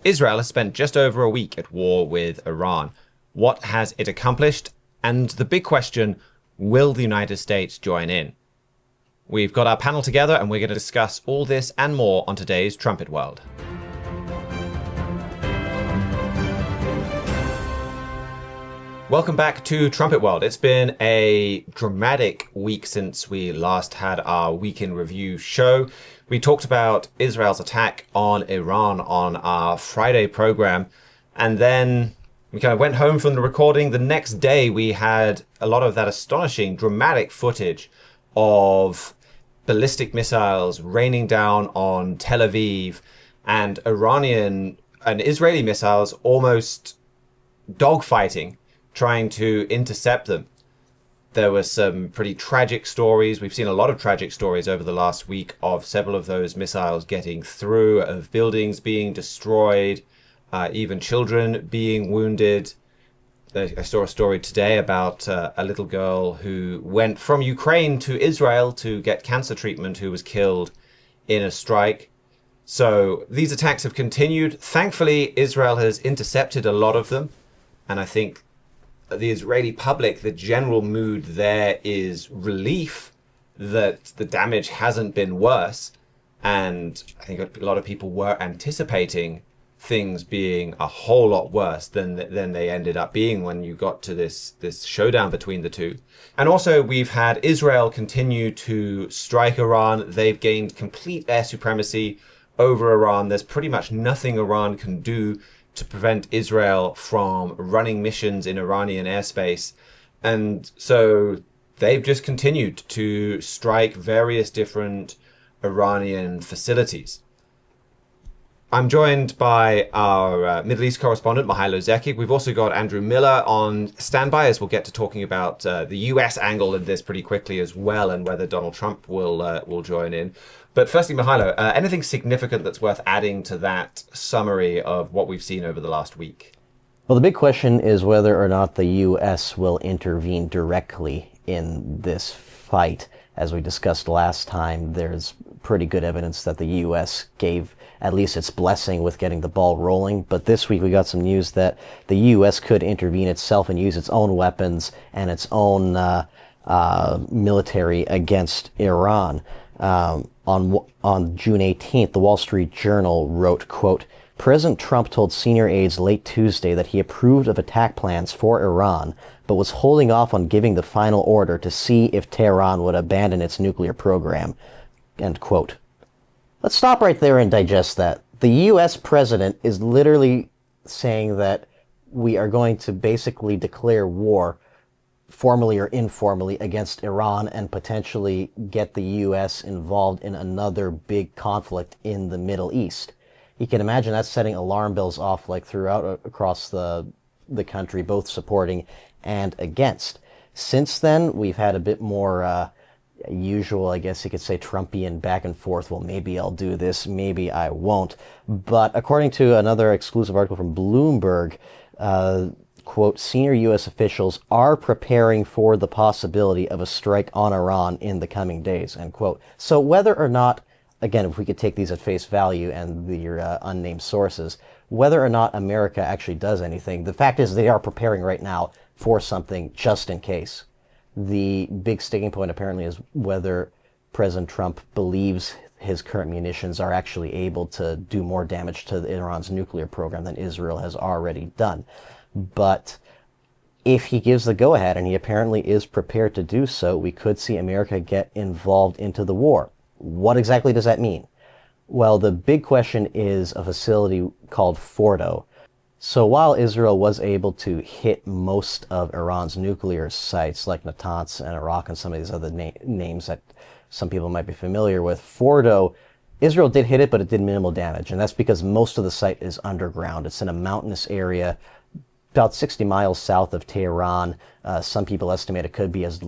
Israel has spent just over a week at war with Iran. What has it accomplished? And the big question, will the United States join in? We've got our panel together and we're going to discuss all this and more on today's Trumpet World. Welcome back to Trumpet World. It's been a dramatic week since we last had our Week in Review show. We talked about Israel's attack on Iran on our Friday program, and then we kind of went home from the recording. The next day we had a lot of that astonishing, dramatic footage of ballistic missiles raining down on Tel Aviv and Iranian and Israeli missiles almost dogfighting, trying to intercept them. There were some pretty tragic stories. We've seen a lot of tragic stories over the last week of several of those missiles getting through, of buildings being destroyed, even children being wounded. I saw a story today about a little girl who went from Ukraine to Israel to get cancer treatment who was killed in a strike. So these attacks have continued. Thankfully, Israel has intercepted a lot of them, and I think the Israeli public, the general mood there is relief that the damage hasn't been worse. And I think a lot of people were anticipating things being a whole lot worse than they ended up being when you got to this showdown between the two. And also we've had Israel continue to strike Iran. They've gained complete air supremacy over Iran. There's pretty much nothing Iran can do to prevent Israel from running missions in Iranian airspace. And so they've just continued to strike various different Iranian facilities. I'm joined by our Middle East correspondent, Mihailo Zekic. We've also got Andrew Miller on standby, as we'll get to talking about the US angle in this pretty quickly as well, and whether Donald Trump will join in. But firstly, Mihailo, anything significant that's worth adding to that summary of what we've seen over the last week? Well, the big question is whether or not the U.S. will intervene directly in this fight. As we discussed last time, there's pretty good evidence that the U.S. gave at least its blessing with getting the ball rolling. But this week we got some news that the U.S. could intervene itself and use its own weapons and its own military against Iran. On June 18th, the Wall Street Journal wrote, quote, President Trump told senior aides late Tuesday that he approved of attack plans for Iran, but was holding off on giving the final order to see if Tehran would abandon its nuclear program, end quote. Let's stop right there and digest that. The U.S. president is literally saying that we are going to basically declare war, formally or informally, against Iran and potentially get the U.S. involved in another big conflict in the Middle East. You can imagine that's setting alarm bells off like throughout across the country, both supporting and against. Since then, we've had a bit more usual, I guess you could say, Trumpian back and forth. Well, maybe I'll do this, maybe I won't. But according to another exclusive article from Bloomberg, quote, senior U.S. officials are preparing for the possibility of a strike on Iran in the coming days, end quote. So whether or not, again, if we could take these at face value and your unnamed sources, whether or not America actually does anything, the fact is they are preparing right now for something just in case. The big sticking point apparently is whether President Trump believes his current munitions are actually able to do more damage to Iran's nuclear program than Israel has already done. But if he gives the go-ahead, and he apparently is prepared to do so, we could see America get involved into the war. What exactly does that mean? Well, the big question is a facility called Fordow. So while Israel was able to hit most of Iran's nuclear sites, like Natanz and Iraq and some of these other names that some people might be familiar with, Fordow, Israel did hit it, but it did minimal damage. And that's because most of the site is underground. It's in a mountainous area about 60 miles south of Tehran. Some people estimate it could be as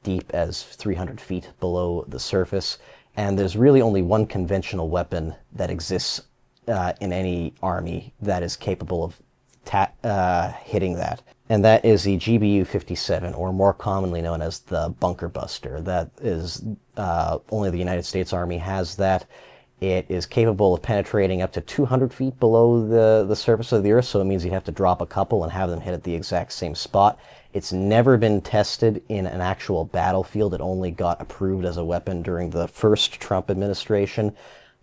deep as 300 feet below the surface. And there's really only one conventional weapon that exists in any army that is capable of hitting that. And that is the GBU-57, or more commonly known as the bunker buster. That is, only the United States Army has that. It is capable of penetrating up to 200 feet below the surface of the Earth, so it means you have to drop a couple and have them hit at the exact same spot. It's never been tested in an actual battlefield. It only got approved as a weapon during the first Trump administration.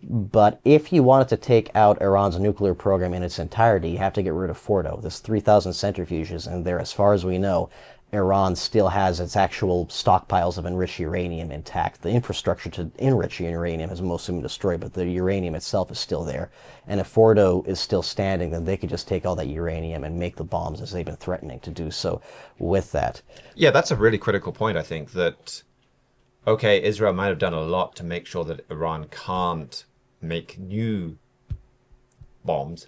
But if you wanted to take out Iran's nuclear program in its entirety, you have to get rid of Fordow. There's 3,000 centrifuges, and there, as far as we know, Iran still has its actual stockpiles of enriched uranium intact. The infrastructure to enrich uranium has mostly been destroyed, but the uranium itself is still there. And if Fordow is still standing, then they could just take all that uranium and make the bombs, as they've been threatening to do so with that. Yeah, that's a really critical point, I think, that, okay, Israel might have done a lot to make sure that Iran can't make new bombs,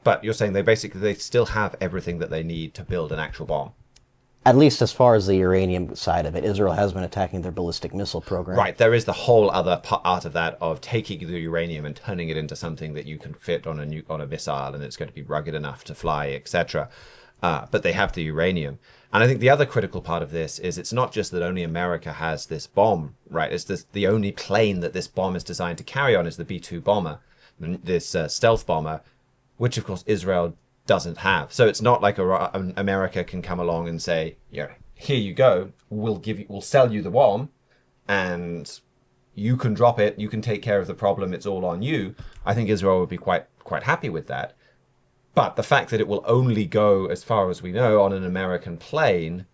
but you're saying they still have everything that they need to build an actual bomb. At least as far as the uranium side of it. Israel has been attacking their ballistic missile program. Right, there is the whole other part of that, of taking the uranium and turning it into something that you can fit on a missile, and it's going to be rugged enough to fly, etc. But they have the uranium. And I think the other critical part of this is it's not just that only America has this bomb, right? It's the only plane that this bomb is designed to carry on is the B-2 bomber, this stealth bomber, which of course Israel doesn't have. So it's not like America can come along and say, yeah, here you go, we'll sell you the bomb, and you can drop it, you can take care of the problem, it's all on you. I think Israel would be quite happy with that. But the fact that it will only go, as far as we know, on an American plane,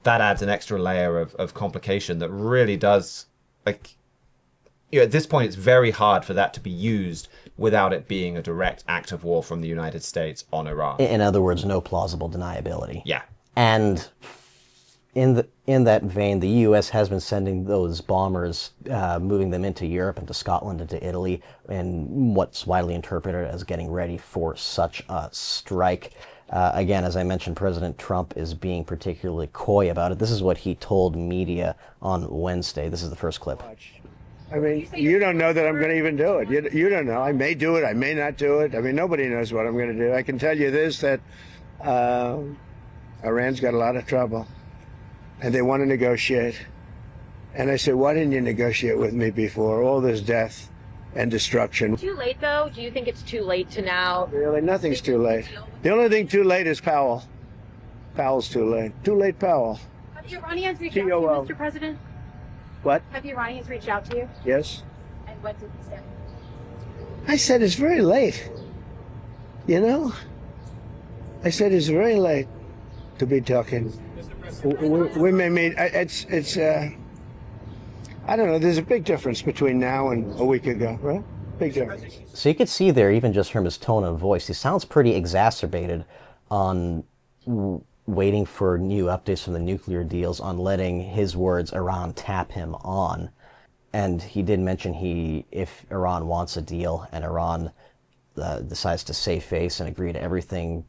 that adds an extra layer of complication that really does, like, at this point, it's very hard for that to be used without it being a direct act of war from the United States on Iran. In other words, no plausible deniability. Yeah. And in that vein, the U.S. has been sending those bombers, moving them into Europe, into Scotland, into Italy, and what's widely interpreted as getting ready for such a strike. Again, as I mentioned, President Trump is being particularly coy about it. This is what he told media on Wednesday. This is the first clip. I mean, you don't know that I'm going to even do it. You don't know. I may do it. I may not do it. I mean, nobody knows what I'm going to do. I can tell you this, that Iran's got a lot of trouble, and they want to negotiate. And I said, why didn't you negotiate with me before? All this death and destruction. Too late, though? Do you think it's too late to now? Really, nothing's too late. The only thing too late is Powell. Powell's too late. Too late, Powell. Have the Iranians reached out to you, Mr. President? What? Have the Iranians reached out to you? Yes. And what did you say? I said it's very late. You know? I said it's very late to be talking. We may meet. It's. I don't know. There's a big difference between now and a week ago, right? Big difference. So you could see there, even just from his tone of voice, he sounds pretty exacerbated on waiting for new updates from the nuclear deals, on letting his words, Iran, tap him on. And he did mention if Iran wants a deal and Iran decides to save face and agree to everything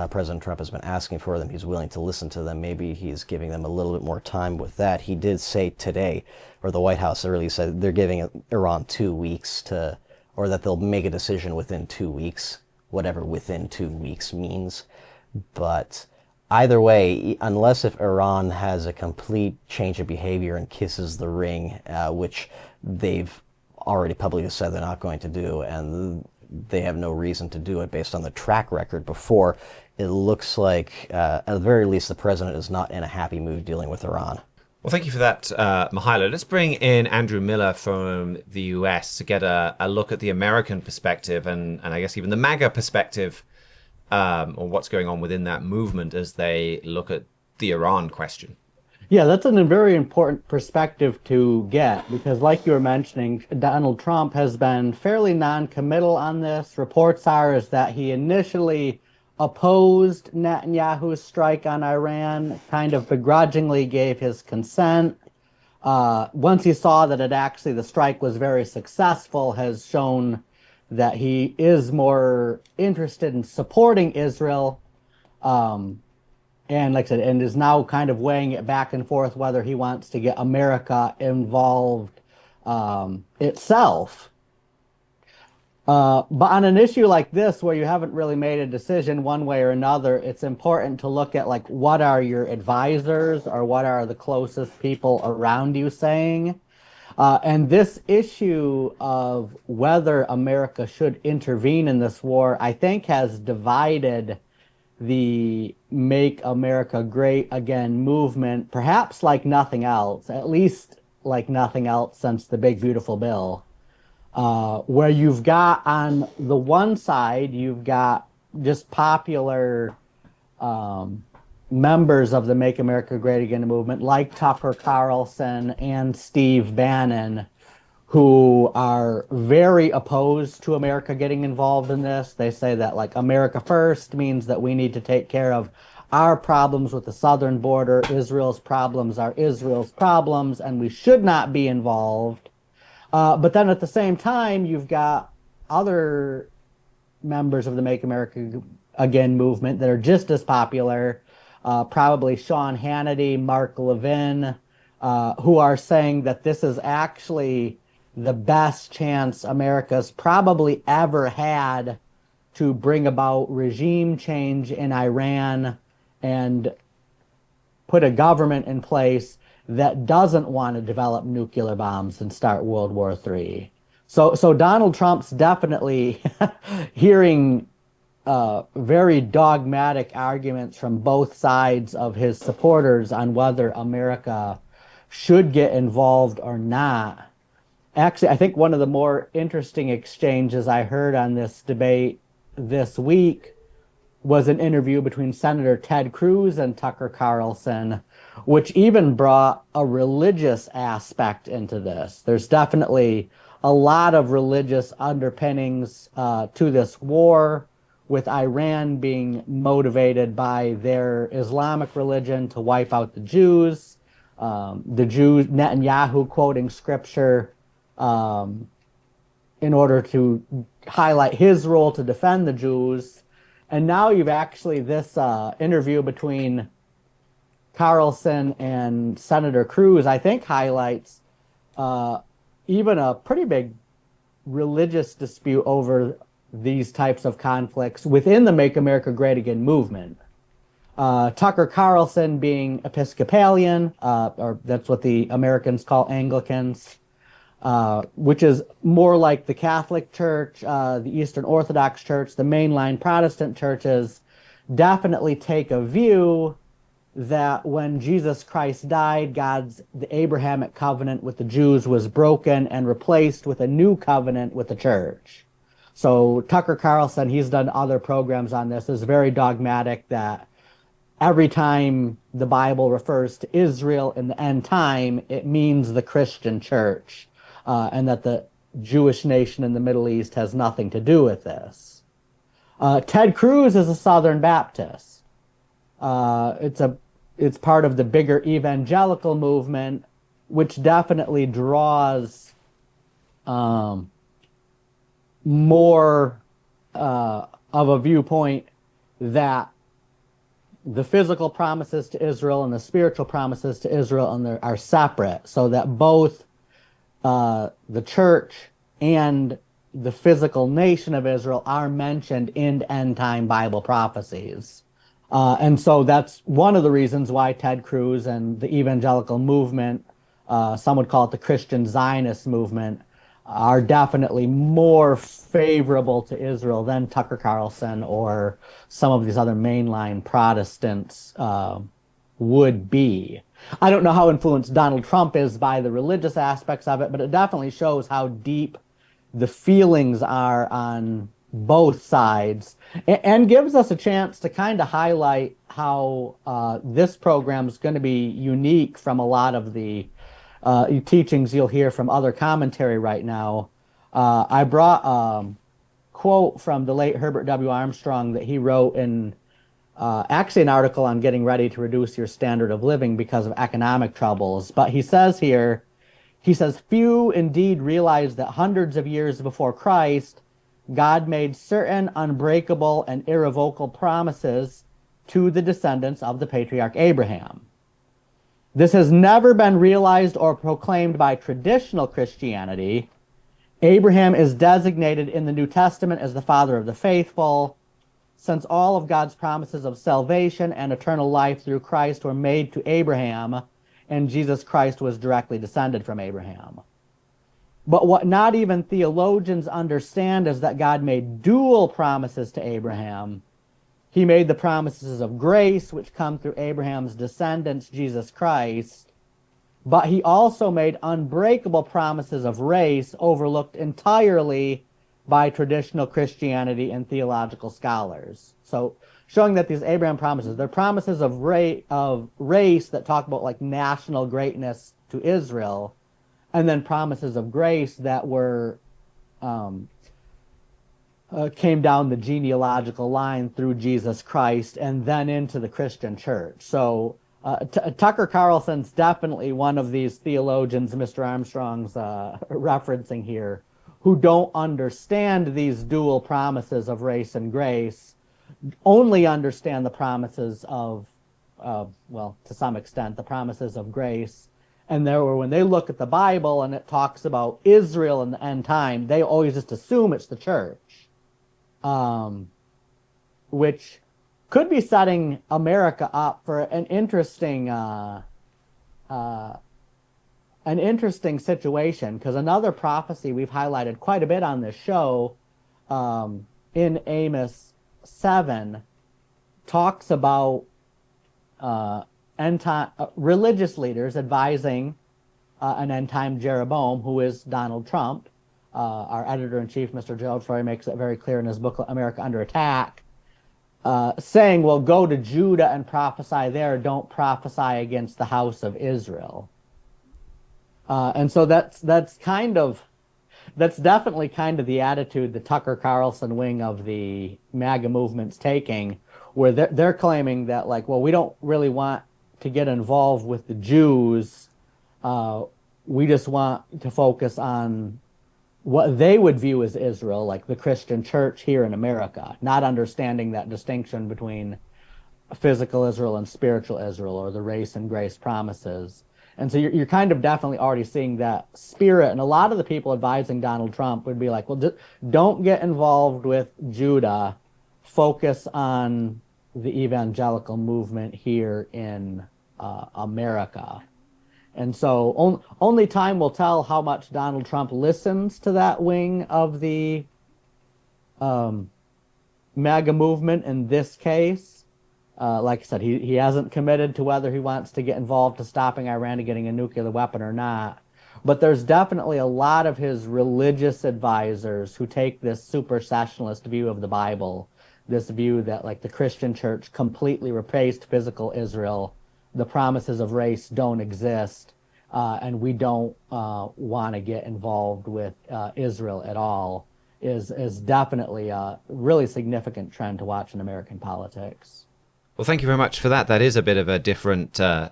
President Trump has been asking for them, he's willing to listen to them. Maybe he's giving them a little bit more time with that. He did say today, or the White House earlier said, they're giving Iran 2 weeks or that they'll make a decision within 2 weeks, whatever within 2 weeks means. But either way, unless if Iran has a complete change of behavior and kisses the ring, which they've already publicly said they're not going to do, and they have no reason to do it based on the track record before, it looks like, at the very least, the president is not in a happy mood dealing with Iran. Well, thank you for that, Mihailo. Let's bring in Andrew Miller from the US to get a look at the American perspective and I guess even the MAGA perspective, or what's going on within that movement as they look at the Iran question. Yeah, that's a very important perspective to get because, like you were mentioning, Donald Trump has been fairly non-committal on this. Reports are that he initially opposed Netanyahu's strike on Iran, kind of begrudgingly gave his consent. Once he saw that the strike was very successful, has shown that he is more interested in supporting Israel. And like I said, and is now kind of weighing it back and forth whether he wants to get America involved itself. But on an issue like this, where you haven't really made a decision one way or another, it's important to look at like what are your advisors or what are the closest people around you saying. And this issue of whether America should intervene in this war, I think, has divided the Make America Great Again movement, perhaps like nothing else, at least like nothing else since the Big Beautiful Bill, where you've got on the one side, you've got just popular members of the Make America Great Again movement, like Tucker Carlson and Steve Bannon, who are very opposed to America getting involved in this. They say that, like, America first means that we need to take care of our problems with the southern border. Israel's problems are Israel's problems, and we should not be involved. But then at the same time, you've got other members of the Make America Again movement that are just as popular, probably Sean Hannity, Mark Levin, who are saying that this is actually the best chance America's probably ever had to bring about regime change in Iran and put a government in place that doesn't want to develop nuclear bombs and start World War III. So Donald Trump's definitely hearing very dogmatic arguments from both sides of his supporters on whether America should get involved or not. Actually, I think one of the more interesting exchanges I heard on this debate this week was an interview between Senator Ted Cruz and Tucker Carlson, which even brought a religious aspect into this. There's definitely a lot of religious underpinnings to this war, with Iran being motivated by their Islamic religion to wipe out the Jews, Netanyahu quoting scripture in order to highlight his role to defend the Jews. And now you've actually this interview between Carlson and Senator Cruz, I think, highlights even a pretty big religious dispute over these types of conflicts within the Make America Great Again movement. Tucker Carlson being Episcopalian, or that's what the Americans call Anglicans, which is more like the Catholic Church, the Eastern Orthodox Church, the mainline Protestant churches, definitely take a view that when Jesus Christ died, the Abrahamic covenant with the Jews was broken and replaced with a new covenant with the church. So Tucker Carlson, he's done other programs on this, is very dogmatic that every time the Bible refers to Israel in the end time, it means the Christian church, and that the Jewish nation in the Middle East has nothing to do with this. Ted Cruz is a Southern Baptist. It's part of the bigger evangelical movement, which definitely draws more of a viewpoint that the physical promises to Israel and the spiritual promises to Israel are separate, so that both the church and the physical nation of Israel are mentioned in end-time Bible prophecies. And so that's one of the reasons why Ted Cruz and the evangelical movement, some would call it the Christian Zionist movement, are definitely more favorable to Israel than Tucker Carlson or some of these other mainline Protestants would be. I don't know how influenced Donald Trump is by the religious aspects of it, but it definitely shows how deep the feelings are on both sides, and gives us a chance to kind of highlight how this program is going to be unique from a lot of the teachings you'll hear from other commentary right now. I brought a quote from the late Herbert W. Armstrong that he wrote in actually an article on getting ready to reduce your standard of living because of economic troubles. But he says here, few indeed realize that hundreds of years before Christ, God made certain unbreakable and irrevocable promises to the descendants of the patriarch Abraham. This has never been realized or proclaimed by traditional Christianity. Abraham is designated in the New Testament as the father of the faithful, since all of God's promises of salvation and eternal life through Christ were made to Abraham, and Jesus Christ was directly descended from Abraham. But what not even theologians understand is that God made dual promises to Abraham. He made the promises of grace, which come through Abraham's descendants, Jesus Christ. But he also made unbreakable promises of race, overlooked entirely by traditional Christianity and theological scholars. So showing that these Abraham promises, they're promises of race that talk about like national greatness to Israel, and then promises of grace that were came down the genealogical line through Jesus Christ and then into the Christian church. So Tucker Carlson's definitely one of these theologians Mr. Armstrong's referencing here, who don't understand these dual promises of race and grace, only understand the promises of, well, to some extent, the promises of grace. And when they look at the Bible and it talks about Israel in the end time, they always just assume it's the church, which could be setting America up for an interesting situation, because another prophecy we've highlighted quite a bit on this show, in Amos 7, talks about religious leaders advising an end-time Jeroboam, who is Donald Trump. Our editor-in-chief, Mr. Gerald Fry, makes it very clear in his book, America Under Attack, saying, well, go to Judah and prophesy there, don't prophesy against the house of Israel. And so that's definitely kind of the attitude the Tucker Carlson wing of the MAGA movement's taking, where they're claiming that, like, well, we don't really want to get involved with the Jews. We just want to focus on what they would view as Israel, like the Christian church here in America, not understanding that distinction between physical Israel and spiritual Israel, or the race and grace promises. And so you're kind of definitely already seeing that spirit. And a lot of the people advising Donald Trump would be like, well, don't get involved with Judah. Focus on the evangelical movement here in America. And so only time will tell how much Donald Trump listens to that wing of the MAGA movement in this case. Like I said, he hasn't committed to whether he wants to get involved to stopping Iran to getting a nuclear weapon or not. But there's definitely a lot of his religious advisors who take this supersessionalist view of the Bible, this view that, like, the Christian church completely replaced physical Israel, the promises of race don't exist, and we don't want to get involved with Israel at all, is definitely a really significant trend to watch in American politics. Well, thank you very much for that. That is a bit of a different and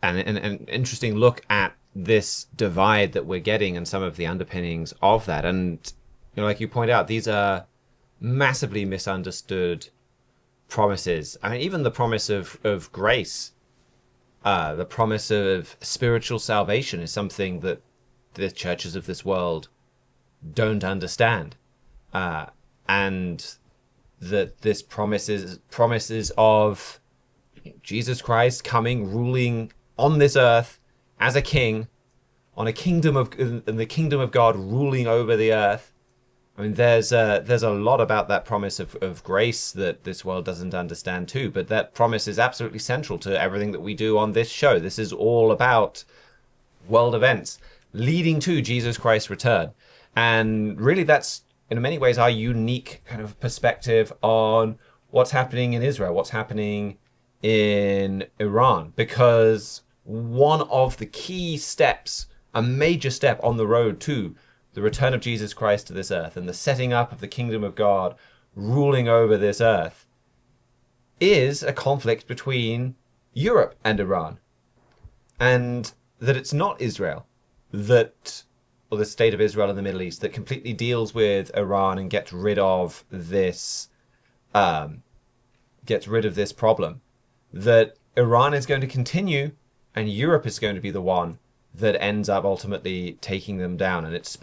an interesting look at this divide that we're getting and some of the underpinnings of that. And, you know, like you point out, these are massively misunderstood promises. I mean, even the promise of grace, the promise of spiritual salvation is something that the churches of this world don't understand. And that this promises of Jesus Christ coming, ruling on this earth as a king, on a kingdom in the kingdom of God, ruling over the earth. I mean, there's a lot about that promise of grace that this world doesn't understand too, but that promise is absolutely central to everything that we do on this show. This is all about world events leading to Jesus Christ's return. And really, that's in many ways our unique kind of perspective on what's happening in Israel, what's happening in Iran, because one of the key steps, a major step on the road to the return of Jesus Christ to this earth and the setting up of the kingdom of God ruling over this earth, is a conflict between Europe and Iran. And that it's not Israel or the state of Israel in the Middle East that completely deals with Iran and gets rid of this problem. That Iran is going to continue, and Europe is going to be the one that ends up ultimately taking them down. And it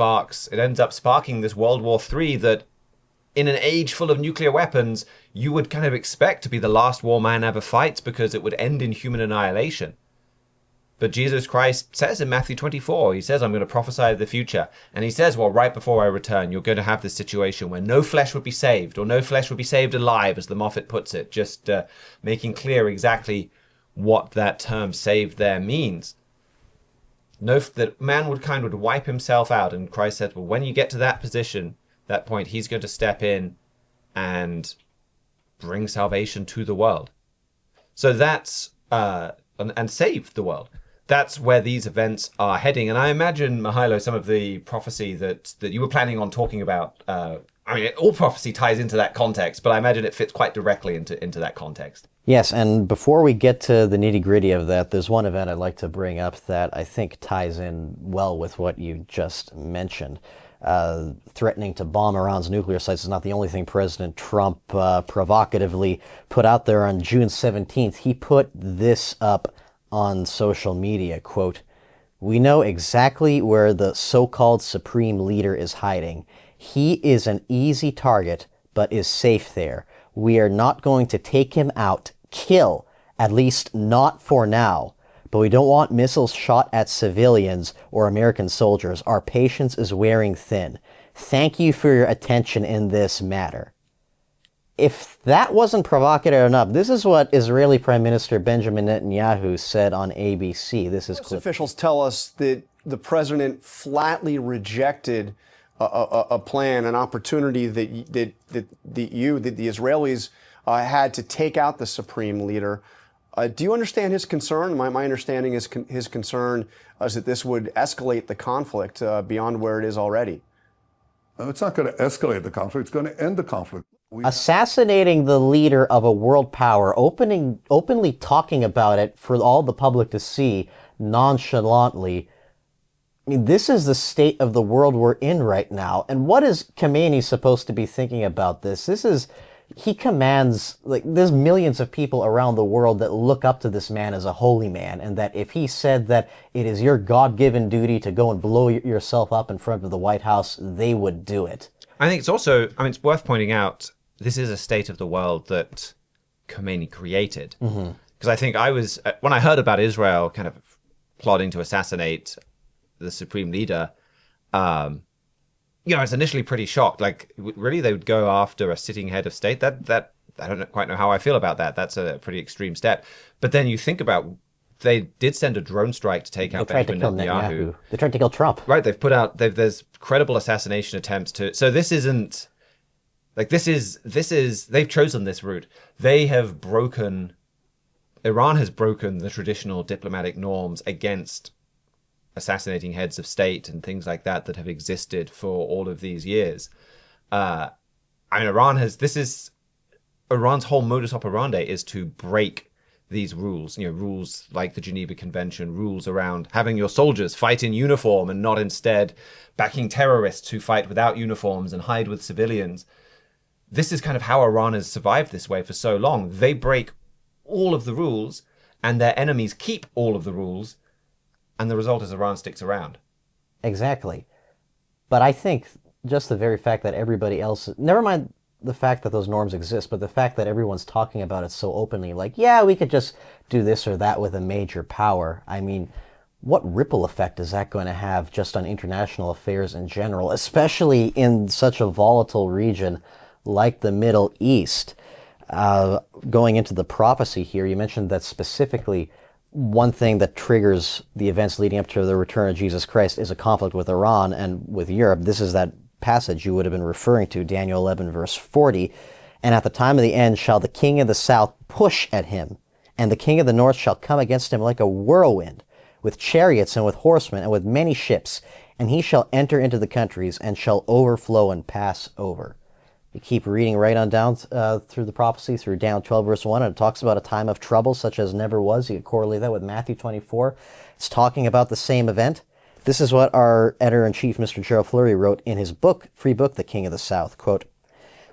ends up sparking this World War III that, in an age full of nuclear weapons, you would kind of expect to be the last war man ever fights, because it would end in human annihilation. But Jesus Christ says in Matthew 24, he says, I'm going to prophesy of the future. And he says, well, right before I return, you're going to have this situation where no flesh would be saved, or no flesh would be saved alive, as the Moffat puts it, just making clear exactly what that term saved there means. That mankind would wipe himself out. And Christ said, well, when you get to that position, that point, he's going to step in and bring salvation to the world. So that's, and save the world. That's where these events are heading. And I imagine, Mihailo, some of the prophecy that you were planning on talking about, all prophecy ties into that context, but I imagine it fits quite directly into that context. Yes, and before we get to the nitty-gritty of that, there's one event I'd like to bring up that I think ties in well with what you just mentioned. Threatening to bomb Iran's nuclear sites is not the only thing President Trump provocatively put out there on June 17th. He put this up on social media, quote, "We know exactly where the so-called supreme leader is hiding. He is an easy target, but is safe there. We are not going to take him out, kill, at least not for now. But we don't want missiles shot at civilians or American soldiers. Our patience is wearing thin. Thank you for your attention in this matter." If that wasn't provocative enough, this is what Israeli Prime Minister Benjamin Netanyahu said on ABC. This is officials tell us that the president flatly rejected a plan, an opportunity that the Israelis had to take out the supreme leader. Do you understand his concern? My understanding is his concern is that this would escalate the conflict beyond where it is already. It's not going to escalate the conflict. It's going to end the conflict. Assassinating the leader of a world power, openly talking about it for all the public to see nonchalantly. I mean, this is the state of the world we're in right now. And what is Khamenei supposed to be thinking about this? He commands, there's millions of people around the world that look up to this man as a holy man, and that if he said that it is your God-given duty to go and blow yourself up in front of the White House, they would do it. I think it's also, it's worth pointing out, this is a state of the world that Khomeini created. Because I think when I heard about Israel kind of plotting to assassinate the supreme leader, I was initially pretty shocked. Really, they would go after a sitting head of state? That I don't quite know how I feel about that. That's a pretty extreme step. But then you think about, they did send a drone strike to take out Benjamin Netanyahu. They tried to kill Trump. Right, they've put out, there's credible assassination attempts so this isn't, they've chosen this route. Iran has broken the traditional diplomatic norms against assassinating heads of state and things like that have existed for all of these years. Iran's whole modus operandi is to break these rules, rules like the Geneva Convention, rules around having your soldiers fight in uniform and not instead backing terrorists who fight without uniforms and hide with civilians. This is kind of how Iran has survived this way for so long. They break all of the rules and their enemies keep all of the rules, and the result is Iran sticks around. Exactly. But I think just the very fact that everybody else, never mind the fact that those norms exist, but the fact that everyone's talking about it so openly, we could just do this or that with a major power. I mean, what ripple effect is that going to have just on international affairs in general, especially in such a volatile region like the Middle East? Going into the prophecy here, you mentioned that specifically one thing that triggers the events leading up to the return of Jesus Christ is a conflict with Iran and with Europe. This is that passage you would have been referring to, Daniel 11, verse 40. "And at the time of the end shall the king of the south push at him, and the king of the north shall come against him like a whirlwind, with chariots and with horsemen and with many ships, and he shall enter into the countries and shall overflow and pass over." You keep reading right on down through the prophecy, through Daniel 12, verse 1, and it talks about a time of trouble such as never was. You can correlate that with Matthew 24. It's talking about the same event. This is what our editor-in-chief, Mr. Gerald Fleury, wrote in his free book, The King of the South. Quote,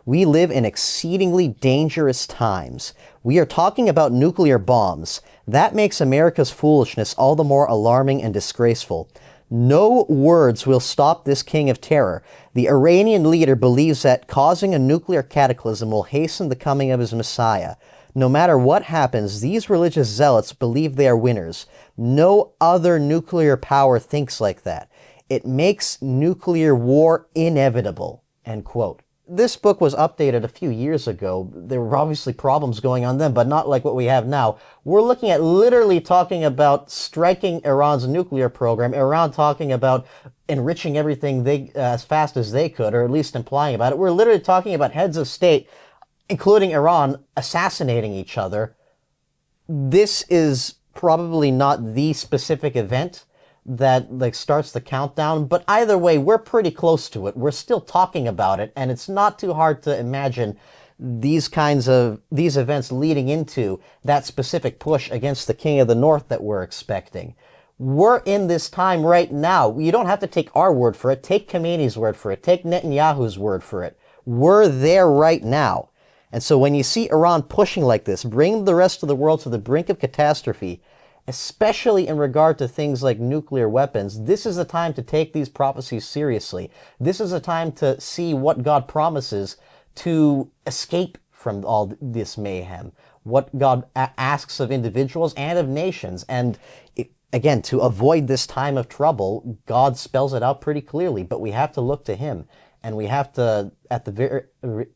"We live in exceedingly dangerous times. We are talking about nuclear bombs. That makes America's foolishness all the more alarming and disgraceful. No words will stop this king of terror. The Iranian leader believes that causing a nuclear cataclysm will hasten the coming of his Messiah. No matter what happens, these religious zealots believe they are winners. No other nuclear power thinks like that. It makes nuclear war inevitable, end quote. This book was updated a few years ago. There were obviously problems going on then, but not like what we have now. We're looking at literally talking about striking Iran's nuclear program, Iran talking about enriching everything as fast as they could, or at least implying about it. We're literally talking about heads of state, including Iran, assassinating each other. This is probably not the specific event that like starts the countdown, but either way, we're pretty close to it. We're still talking about it, and it's not too hard to imagine these events leading into that specific push against the King of the North that we're expecting. We're in this time right now. You don't have to take our word for it. Take Khamenei's word for it. Take Netanyahu's word for it. We're there right now. And so when you see Iran pushing like this, bring the rest of the world to the brink of catastrophe, especially in regard to things like nuclear weapons, this is the time to take these prophecies seriously. This is a time to see what God promises to escape from all this mayhem, what God asks of individuals and of nations. And again, to avoid this time of trouble, God spells it out pretty clearly, but we have to look to Him. And we have to, at the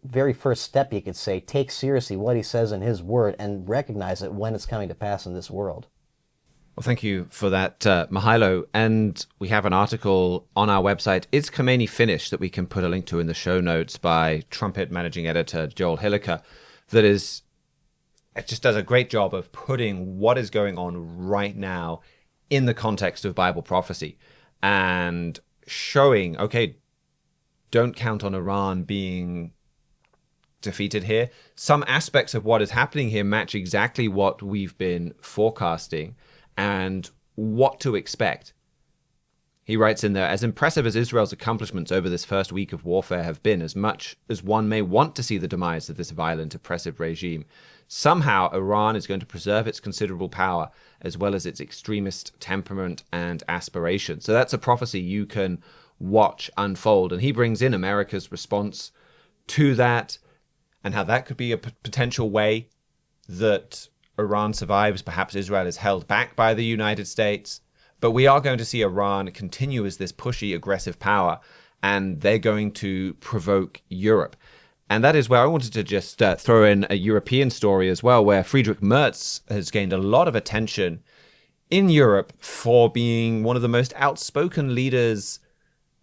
very first step, you could say, take seriously what He says in His Word and recognize it when it's coming to pass in this world. Well, thank you for that, Mihailo. And we have an article on our website, Is Khomeini Finished?, that we can put a link to in the show notes by Trumpet managing editor Joel Hilliker, it just does a great job of putting what is going on right now in the context of Bible prophecy and showing, okay, don't count on Iran being defeated here. Some aspects of what is happening here match exactly what we've been forecasting and what to expect. He writes in there, as impressive as Israel's accomplishments over this first week of warfare have been, as much as one may want to see the demise of this violent, oppressive regime, somehow Iran is going to preserve its considerable power as well as its extremist temperament and aspiration. So that's a prophecy you can watch unfold. And he brings in America's response to that and how that could be a potential way that Iran survives. Perhaps Israel is held back by the United States. But we are going to see Iran continue as this pushy, aggressive power, and they're going to provoke Europe. And that is where I wanted to just throw in a European story as well, where Friedrich Merz has gained a lot of attention in Europe for being one of the most outspoken leaders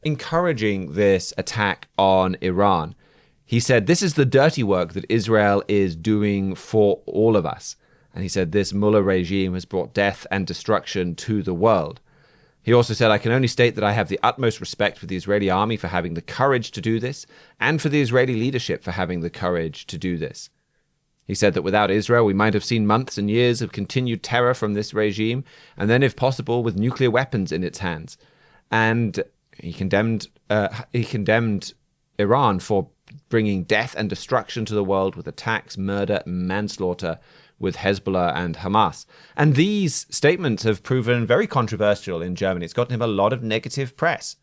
encouraging this attack on Iran. He said, this is the dirty work that Israel is doing for all of us. And he said, this Mullah regime has brought death and destruction to the world. He also said, I can only state that I have the utmost respect for the Israeli army for having the courage to do this, and for the Israeli leadership for having the courage to do this. He said that without Israel, we might have seen months and years of continued terror from this regime, and then, if possible, with nuclear weapons in its hands. And he condemned Iran for bringing death and destruction to the world with attacks, murder, manslaughter, with Hezbollah and Hamas. And these statements have proven very controversial in Germany. It's gotten him a lot of negative press.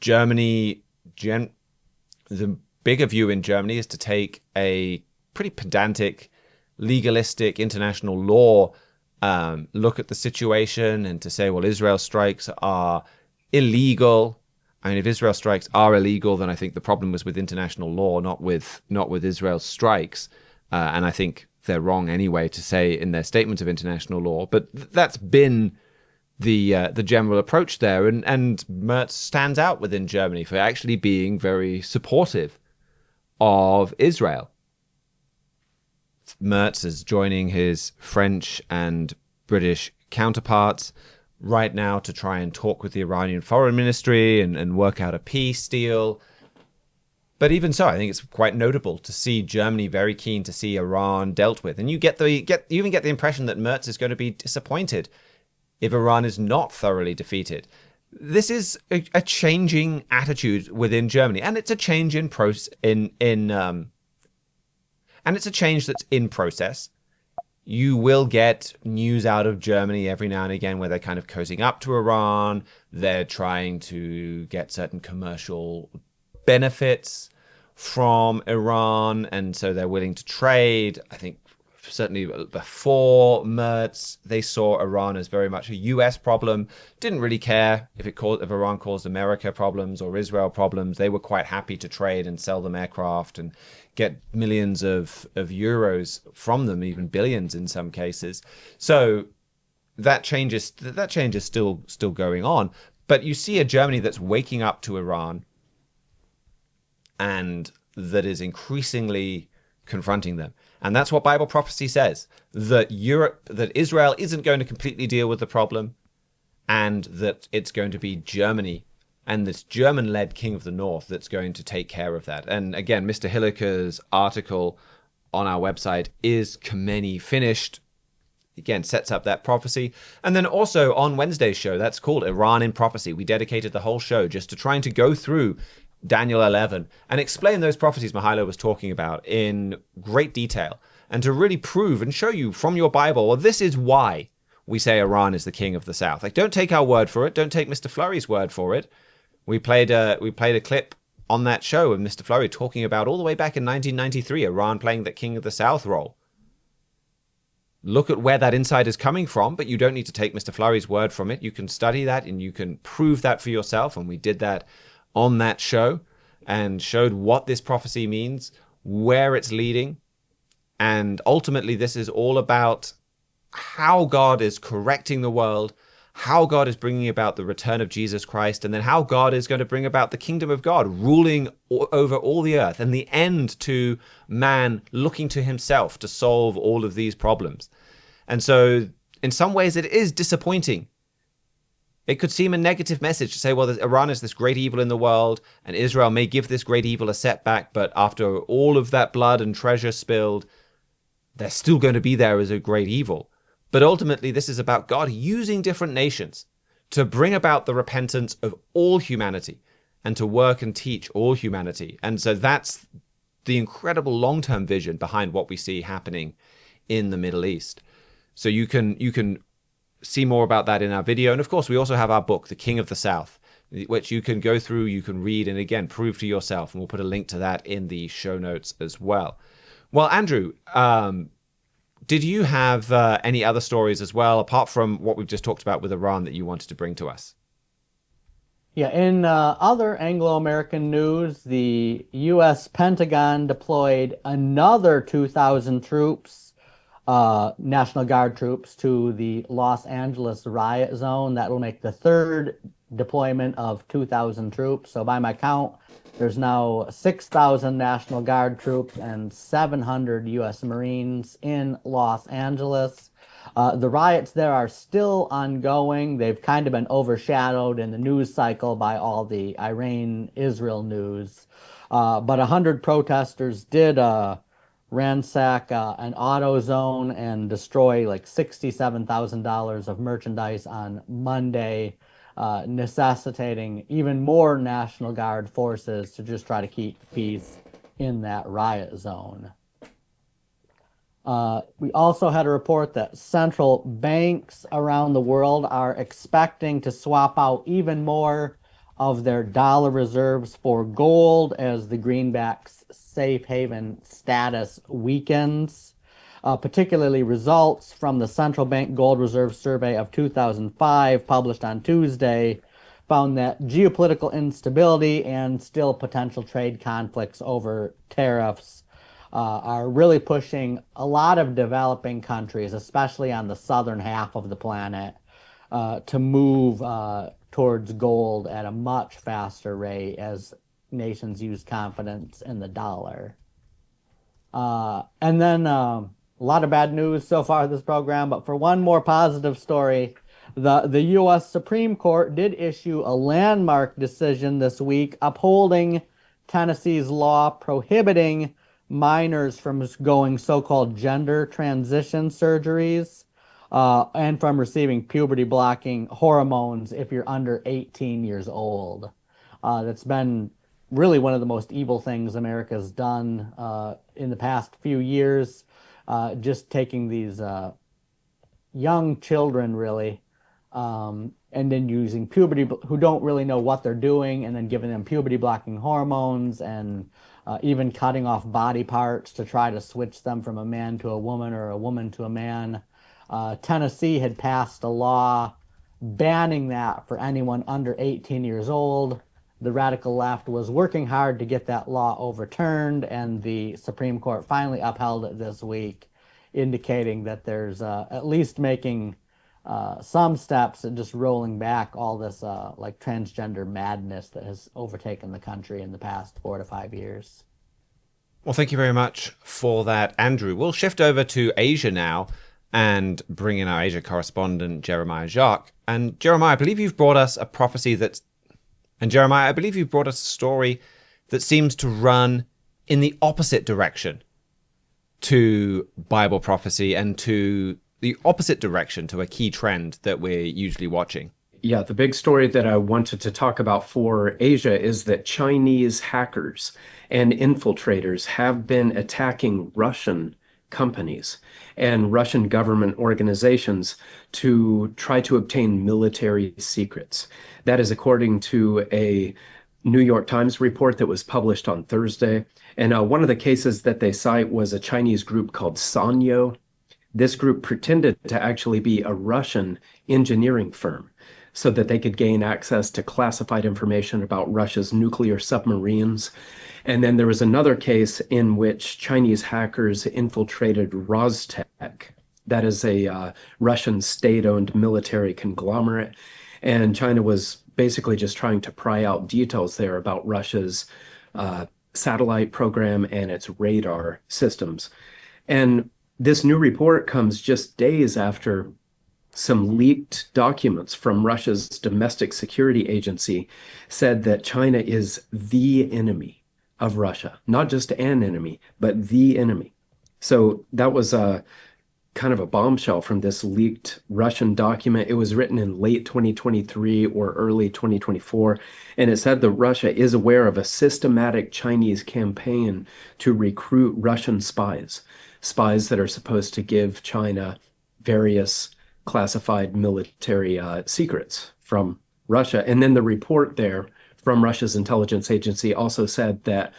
Germany, the bigger view in Germany is to take a pretty pedantic, legalistic, international law look at the situation and to say, well, Israel strikes are illegal. I mean, if Israel strikes are illegal, then I think the problem was with international law, not with Israel's strikes. And I think they're wrong anyway to say in their statements of international law. But that's been the general approach there. And Merz stands out within Germany for actually being very supportive of Israel. Merz is joining his French and British counterparts right now to try and talk with the Iranian foreign ministry and work out a peace deal. But even so, I think it's quite notable to see Germany very keen to see Iran dealt with. And you even get the impression that Merz is going to be disappointed if Iran is not thoroughly defeated. This is a changing attitude within Germany, and it's a change and it's a change that's in process. You will get news out of Germany every now and again where they're kind of cozying up to Iran. They're trying to get certain commercial benefits from Iran, and so they're willing to trade. I think certainly before Mertz, they saw Iran as very much a US problem. Didn't really care if Iran caused America problems or Israel problems. They were quite happy to trade and sell them aircraft and get millions of euros from them, even billions in some cases. So that change is still going on. But you see a Germany that's waking up to Iran and that is increasingly confronting them. And that's what Bible prophecy says, that Israel isn't going to completely deal with the problem, and that it's going to be Germany and this German-led King of the North that's going to take care of that. And again, Mr. Hilliker's article on our website, Is Khomeini Finished? Again, sets up that prophecy. And then also on Wednesday's show, that's called Iran in Prophecy. We dedicated the whole show just to trying to go through Daniel 11 and explain those prophecies Mihailo was talking about in great detail, and to really prove and show you from your Bible, well, this is why we say Iran is the king of the South. Like, don't take our word for it. Don't take Mr. Flurry's word for it. We played a clip on that show of Mr. Flurry talking about all the way back in 1993, Iran playing the king of the South role. Look at where that insight is coming from, but you don't need to take Mr. Flurry's word from it. You can study that and you can prove that for yourself. And we did that on that show and showed what this prophecy means, where it's leading. And ultimately, this is all about how God is correcting the world, how God is bringing about the return of Jesus Christ, and then how God is going to bring about the kingdom of God ruling over all the earth, and the end to man looking to himself to solve all of these problems. And so in some ways it is disappointing. It could seem a negative message to say, well, Iran is this great evil in the world, and Israel may give this great evil a setback, but after all of that blood and treasure spilled, they're still going to be there as a great evil. But ultimately, this is about God using different nations to bring about the repentance of all humanity and to work and teach all humanity. And so that's the incredible long-term vision behind what we see happening in the Middle East. So you can see more about that in our video. And of course, we also have our book, The King of the South, which you can go through, you can read, and again, prove to yourself. And we'll put a link to that in the show notes as well. Well, Andrew, did you have any other stories as well, apart from what we've just talked about with Iran, that you wanted to bring to us? Yeah, in other Anglo-American news, the U.S. Pentagon deployed another 2,000 troops, National Guard troops, to the Los Angeles riot zone. That will make the third deployment of 2,000 troops. So by my count, there's now 6,000 National Guard troops and 700 U.S. Marines in Los Angeles. The riots there are still ongoing. They've kind of been overshadowed in the news cycle by all the Iran-Israel news. But 100 protesters did ransack an auto zone and destroy like $67,000 of merchandise on Monday, necessitating even more National Guard forces to just try to keep peace in that riot zone. We also had a report that central banks around the world are expecting to swap out even more of their dollar reserves for gold as the greenback's safe haven status weakens. Particularly results from the Central Bank Gold Reserve Survey of 2005, published on Tuesday, found that geopolitical instability and still potential trade conflicts over tariffs are really pushing a lot of developing countries, especially on the southern half of the planet, to move towards gold at a much faster rate as nations use confidence in the dollar. And then a lot of bad news so far this program, but for one more positive story, the U.S. Supreme Court did issue a landmark decision this week upholding Tennessee's law prohibiting minors from going so-called gender transition surgeries and from receiving puberty-blocking hormones if you're under 18 years old. That's been really one of the most evil things America's done in the past few years. Just taking these young children, really, and then using puberty, who don't really know what they're doing, and then giving them puberty-blocking hormones and even cutting off body parts to try to switch them from a man to a woman or a woman to a man. Tennessee had passed a law banning that for anyone under 18 years old. The radical left was working hard to get that law overturned, and the Supreme Court finally upheld it this week, indicating that there's at least making some steps and just rolling back all this like transgender madness that has overtaken the country in the past 4 to 5 years. Well, thank you very much for that, Andrew. We'll shift over to Asia now and bring in our Asia correspondent, Jeremiah Jacques. And Jeremiah, I believe you've brought us a prophecy that's... And Jeremiah, I believe you've brought us a story that seems to run in the opposite direction to Bible prophecy and to the opposite direction to a key trend that we're usually watching. Yeah, the big story that I wanted to talk about for Asia is that Chinese hackers and infiltrators have been attacking Russian companies and Russian government organizations to try to obtain military secrets. That is according to a New York Times report that was published on Thursday. And one of the cases that they cite was a Chinese group called Sanyo. This group pretended to actually be a Russian engineering firm so that they could gain access to classified information about Russia's nuclear submarines. And then there was another case in which Chinese hackers infiltrated Rostec. That is a Russian state-owned military conglomerate. And China was basically just trying to pry out details there about Russia's satellite program and its radar systems. And this new report comes just days after some leaked documents from Russia's domestic security agency said that China is the enemy of Russia, not just an enemy, but the enemy. So that was a kind of a bombshell from this leaked Russian document. It was written in late 2023 or early 2024, and it said that Russia is aware of a systematic Chinese campaign to recruit Russian spies that are supposed to give China various classified military secrets from Russia. And then the report there from Russia's intelligence agency also said that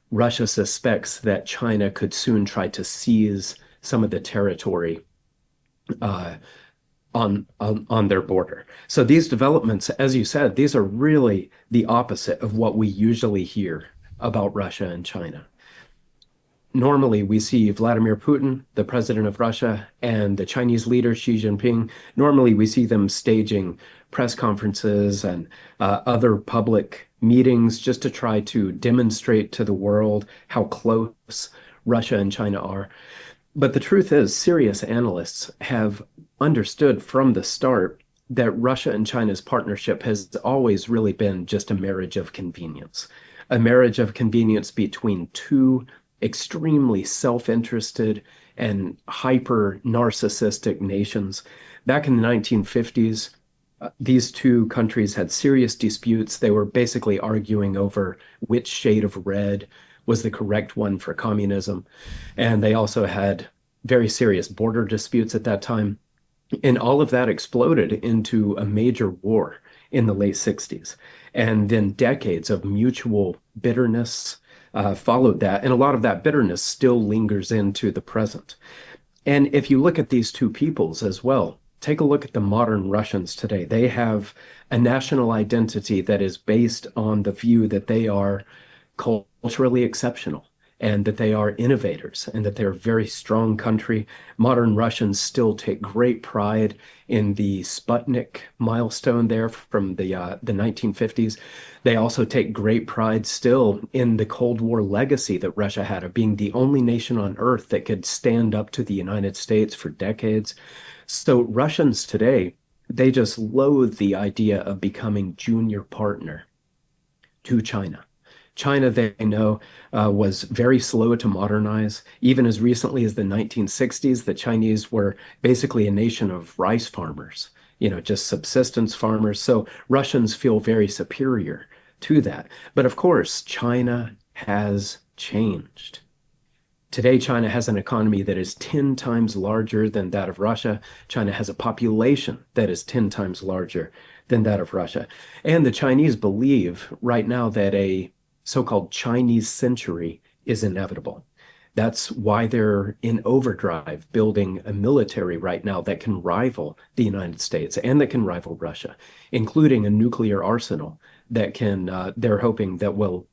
Russia suspects that China could soon try to seize some of the territory on their border. So these developments, as you said, these are really the opposite of what we usually hear about Russia and China. Normally, we see Vladimir Putin, the president of Russia, and the Chinese leader, Xi Jinping. Normally, we see them staging press conferences and other public meetings just to try to demonstrate to the world how close Russia and China are. But the truth is, serious analysts have understood from the start that Russia and China's partnership has always really been just a marriage of convenience between two extremely self-interested and hyper-narcissistic nations. Back in the 1950s, these two countries had serious disputes. They were basically arguing over which shade of red was the correct one for communism. And they also had very serious border disputes at that time. And all of that exploded into a major war in the late 60s. And then decades of mutual bitterness followed that. And a lot of that bitterness still lingers into the present. And if you look at these two peoples as well, take a look at the modern Russians today. They have a national identity that is based on the view that they are culturally exceptional and that they are innovators and that they're a very strong country. Modern Russians still take great pride in the Sputnik milestone there from the 1950s. They also take great pride still in the Cold War legacy that Russia had of being the only nation on earth that could stand up to the United States for decades. So Russians today, they just loathe the idea of becoming junior partner to China. China, they know, was very slow to modernize. Even as recently as the 1960s, the Chinese were basically a nation of rice farmers, just subsistence farmers. So Russians feel very superior to that. But of course, China has changed. Today, China has an economy that is 10 times larger than that of Russia. China has a population that is 10 times larger than that of Russia. And the Chinese believe right now that a so-called Chinese century is inevitable. That's why they're in overdrive building a military right now that can rival the United States and that can rival Russia, including a nuclear arsenal that can, they're hoping that will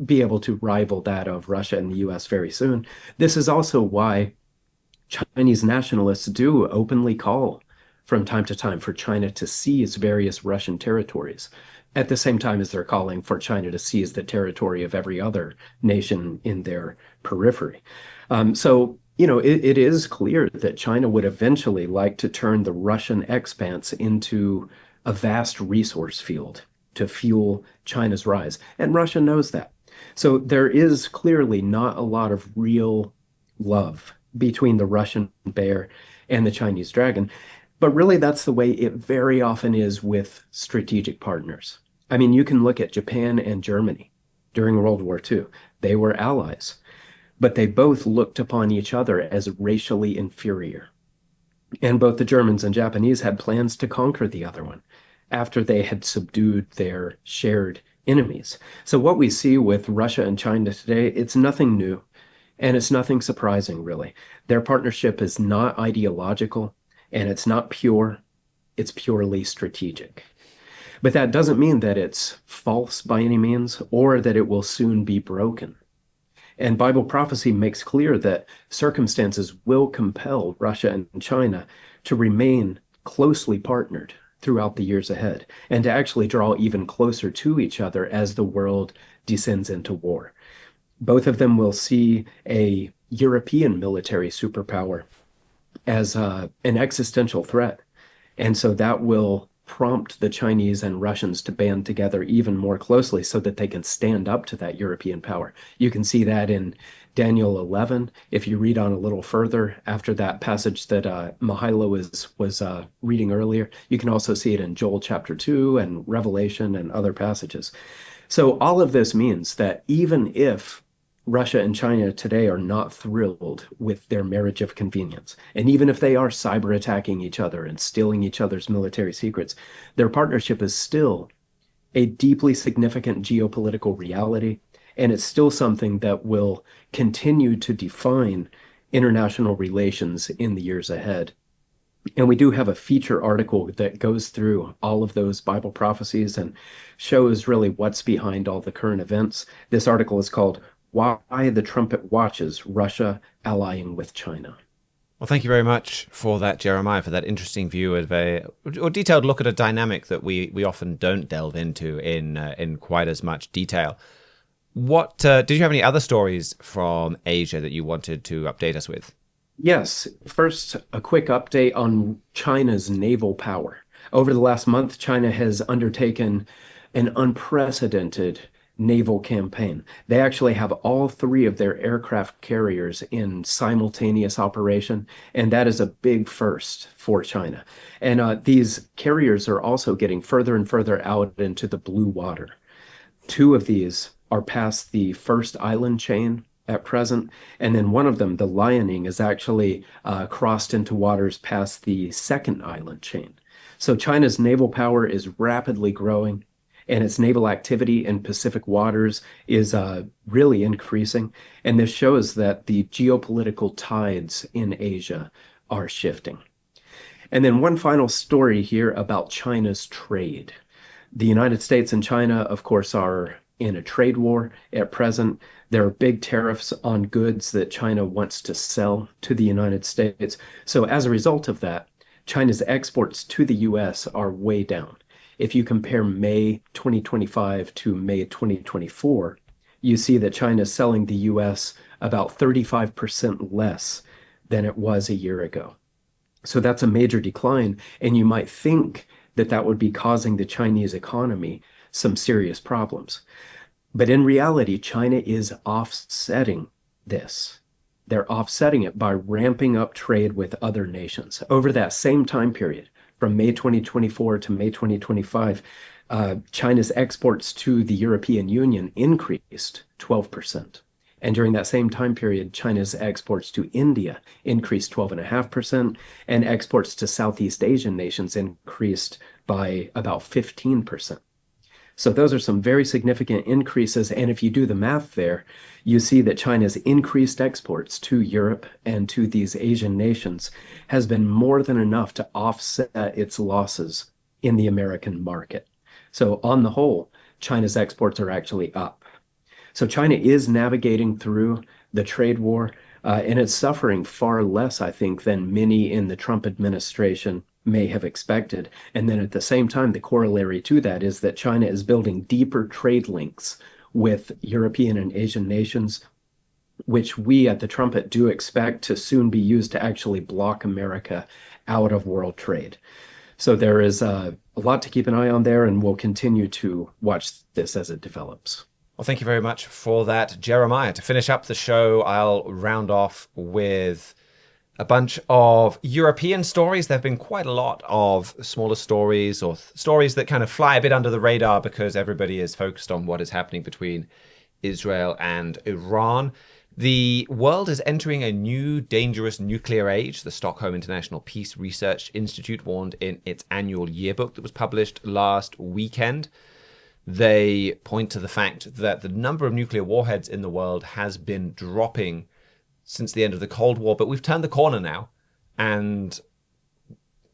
be able to rival that of Russia and the US very soon. This is also why Chinese nationalists do openly call from time to time for China to seize various Russian territories, at the same time as they're calling for China to seize the territory of every other nation in their periphery. It is clear that China would eventually like to turn the Russian expanse into a vast resource field to fuel China's rise. And Russia knows that. So there is clearly not a lot of real love between the Russian bear and the Chinese dragon. But really, that's the way it very often is with strategic partners. I mean, you can look at Japan and Germany during World War II. They were allies, but they both looked upon each other as racially inferior. And both the Germans and Japanese had plans to conquer the other one after they had subdued their shared enemies. So what we see with Russia and China today, it's nothing new, and it's nothing surprising, really. Their partnership is not ideological, and it's not pure, it's purely strategic. But that doesn't mean that it's false by any means, or that it will soon be broken. And Bible prophecy makes clear that circumstances will compel Russia and China to remain closely partnered throughout the years ahead, and to actually draw even closer to each other as the world descends into war. Both of them will see a European military superpower as an existential threat. And so that will prompt the Chinese and Russians to band together even more closely so that they can stand up to that European power. You can see that in Daniel 11. If you read on a little further after that passage that Mahilo was reading earlier, you can also see it in Joel chapter 2 and Revelation and other passages. So all of this means that even if Russia and China today are not thrilled with their marriage of convenience, and even if they are cyber attacking each other and stealing each other's military secrets, their partnership is still a deeply significant geopolitical reality, and it's still something that will continue to define international relations in the years ahead. And we do have a feature article that goes through all of those Bible prophecies and shows really what's behind all the current events. This article is called Why the Trumpet Watches Russia Allying with China. Well, thank you very much for that, Jeremiah, for that interesting view of or detailed look at a dynamic that we often don't delve into in quite as much detail. What did you have any other stories from Asia that you wanted to update us with? Yes. First, a quick update on China's naval power. Over the last month, China has undertaken an unprecedented naval campaign. They actually have all three of their aircraft carriers in simultaneous operation, and that is a big first for China. And these carriers are also getting further and further out into the blue water. Two of these are past the first island chain at present, and then one of them, the Liaoning, is actually crossed into waters past the second island chain. So China's naval power is rapidly growing, and its naval activity in Pacific waters is really increasing. And this shows that the geopolitical tides in Asia are shifting. And then one final story here about China's trade. The United States and China, of course, are in a trade war at present. There are big tariffs on goods that China wants to sell to the United States. So as a result of that, China's exports to the U.S. are way down. If you compare May 2025 to May 2024, you see that China is selling the U.S. about 35% less than it was a year ago. So that's a major decline, and you might think that that would be causing the Chinese economy some serious problems. But in reality, China is offsetting this. They're offsetting it by ramping up trade with other nations. Over that same time period, from May 2024 to May 2025, China's exports to the European Union increased 12%. And during that same time period, China's exports to India increased 12.5%, and exports to Southeast Asian nations increased by about 15%. So those are some very significant increases. And if you do the math there, you see that China's increased exports to Europe and to these Asian nations has been more than enough to offset its losses in the American market. So on the whole, China's exports are actually up. So China is navigating through the trade war, and it's suffering far less, I think, than many in the Trump administration may have expected. And then at the same time, the corollary to that is that China is building deeper trade links with European and Asian nations, which we at the Trumpet do expect to soon be used to actually block America out of world trade. So there is a lot to keep an eye on there, and we'll continue to watch this as it develops. Well, thank you very much for that, Jeremiah. To finish up the show, I'll round off with a bunch of European stories. There have been quite a lot of smaller stories or stories that kind of fly a bit under the radar because everybody is focused on what is happening between Israel and Iran. The world is entering a new dangerous nuclear age, the Stockholm International Peace Research Institute warned in its annual yearbook that was published last weekend. They point to the fact that the number of nuclear warheads in the world has been dropping since the end of the Cold War, but we've turned the corner now, and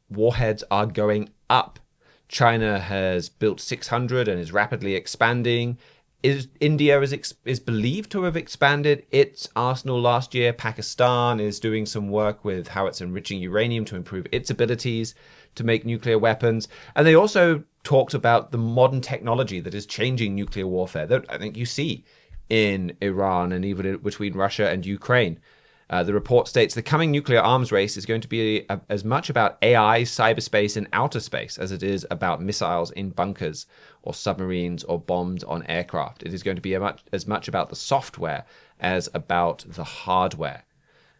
warheads are going up. China has built 600 and is rapidly expanding. India is believed to have expanded its arsenal last year. Pakistan is doing some work with how it's enriching uranium to improve its abilities to make nuclear weapons. And they also talked about the modern technology that is changing nuclear warfare that I think you see in Iran and even between Russia and Ukraine. The report states the coming nuclear arms race is going to be as much about AI, cyberspace, and outer space as it is about missiles in bunkers or submarines or bombs on aircraft. It is going to be as much about the software as about the hardware.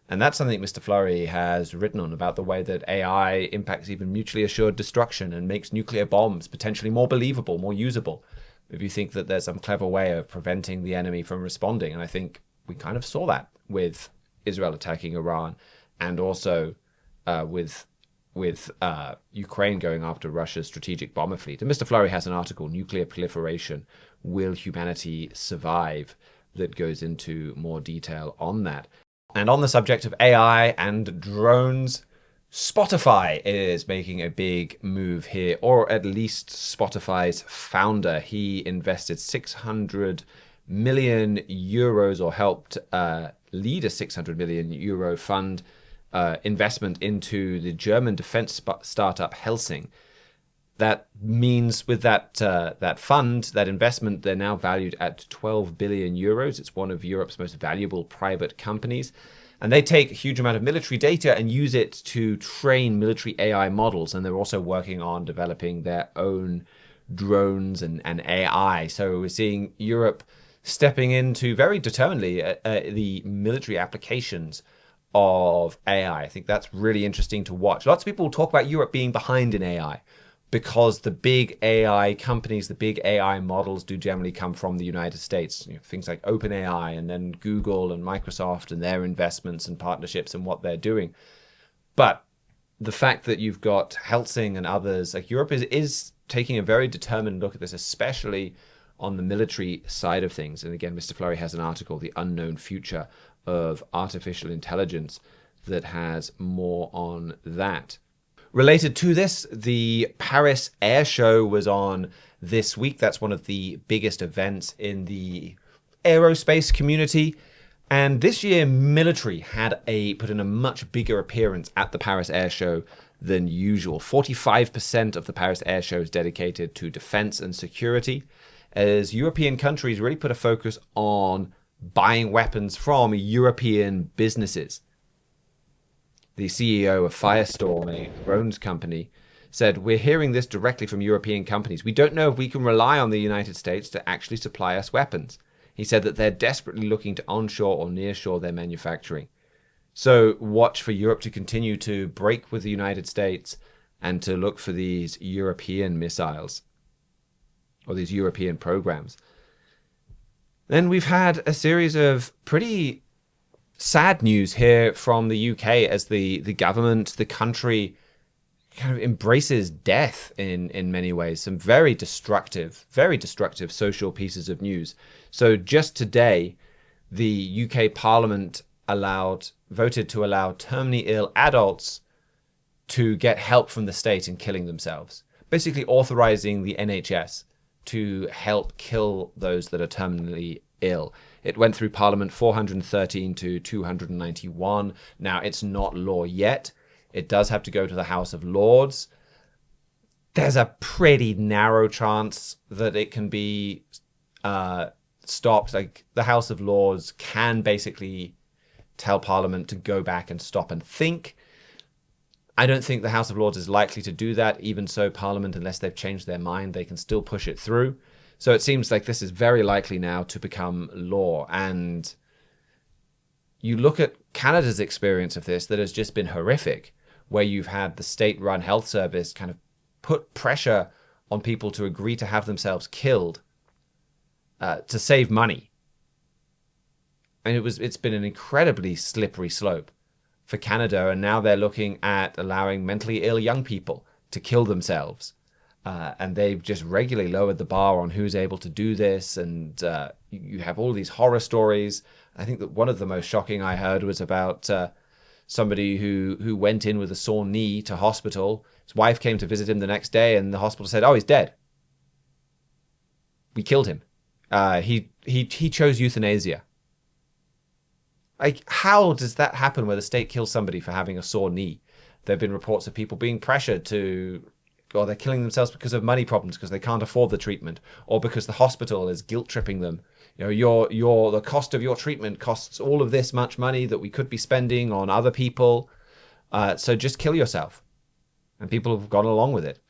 And that's something Mr. Fleury has written on, about the way that AI impacts even mutually assured destruction and makes nuclear bombs potentially more believable, more usable, if you think that there's some clever way of preventing the enemy from responding. And I think we kind of saw that with Israel attacking Iran, and also with Ukraine going after Russia's strategic bomber fleet. And Mr. Fleury has an article, Nuclear Proliferation, Will Humanity Survive?, that goes into more detail on that. And on the subject of AI and drones, Spotify is making a big move here, or at least Spotify's founder. He invested 600 million euros, or helped lead a 600 million euro fund investment into the German defense startup Helsing. That means with that fund, that investment, they're now valued at 12 billion euros. It's one of Europe's most valuable private companies. And they take a huge amount of military data and use it to train military AI models. And they're also working on developing their own drones and AI. So we're seeing Europe stepping into very determinedly the military applications of AI. I think that's really interesting to watch. Lots of people talk about Europe being behind in AI, because the big AI companies, the big AI models do generally come from the United States. Things like OpenAI, and then Google and Microsoft and their investments and partnerships and what they're doing. But the fact that you've got Helsing and others, like Europe is taking a very determined look at this, especially on the military side of things. And again, Mr. Fleury has an article, The Unknown Future of Artificial Intelligence, that has more on that. Related to this, the Paris Air Show was on this week. That's one of the biggest events in the aerospace community. And this year, military had put in a much bigger appearance at the Paris Air Show than usual. 45% of the Paris Air Show is dedicated to defense and security, as European countries really put a focus on buying weapons from European businesses. The CEO of Firestorm, a drones company, said, "We're hearing this directly from European companies. We don't know if we can rely on the United States to actually supply us weapons." He said that they're desperately looking to onshore or nearshore their manufacturing. So watch for Europe to continue to break with the United States and to look for these European missiles or these European programs. Then we've had a series of pretty sad news here from the UK, as the government, the country, kind of embraces death in many ways. Some very destructive social pieces of news. So just today, the UK Parliament voted to allow terminally ill adults to get help from the state in killing themselves, basically authorizing the NHS to help kill those that are terminally ill. It went through Parliament 413 to 291. Now, it's not law yet. It does have to go to the House of Lords. There's a pretty narrow chance that it can be stopped. Like, the House of Lords can basically tell Parliament to go back and stop and think. I don't think the House of Lords is likely to do that. Even so, Parliament, unless they've changed their mind, they can still push it through. So it seems like this is very likely now to become law. And you look at Canada's experience of this, that has just been horrific, where you've had the state-run health service kind of put pressure on people to agree to have themselves killed to save money. And it's been an incredibly slippery slope for Canada, and now they're looking at allowing mentally ill young people to kill themselves. And they've just regularly lowered the bar on who's able to do this, and you have all these horror stories. I think that one of the most shocking I heard was about somebody who went in with a sore knee to hospital. His wife came to visit him the next day, and the hospital said, "Oh, he's dead. We killed him. He chose euthanasia." Like, how does that happen where the state kills somebody for having a sore knee? There have been reports of people being pressured or they're killing themselves because of money problems, because they can't afford the treatment, or because the hospital is guilt tripping them. You know, the cost of your treatment costs all of this much money that we could be spending on other people. So just kill yourself. And people have gone along with it.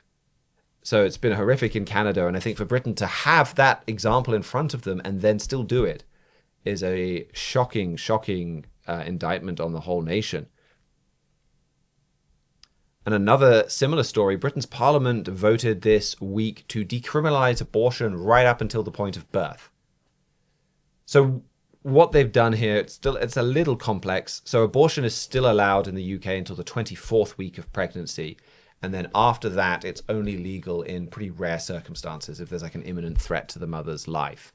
So it's been horrific in Canada. And I think for Britain to have that example in front of them and then still do it is a shocking indictment on the whole nation. And another similar story, Britain's Parliament voted this week to decriminalize abortion right up until the point of birth. So what they've done here, it's a little complex. So abortion is still allowed in the UK until the 24th week of pregnancy. And then after that, it's only legal in pretty rare circumstances, if there's like an imminent threat to the mother's life.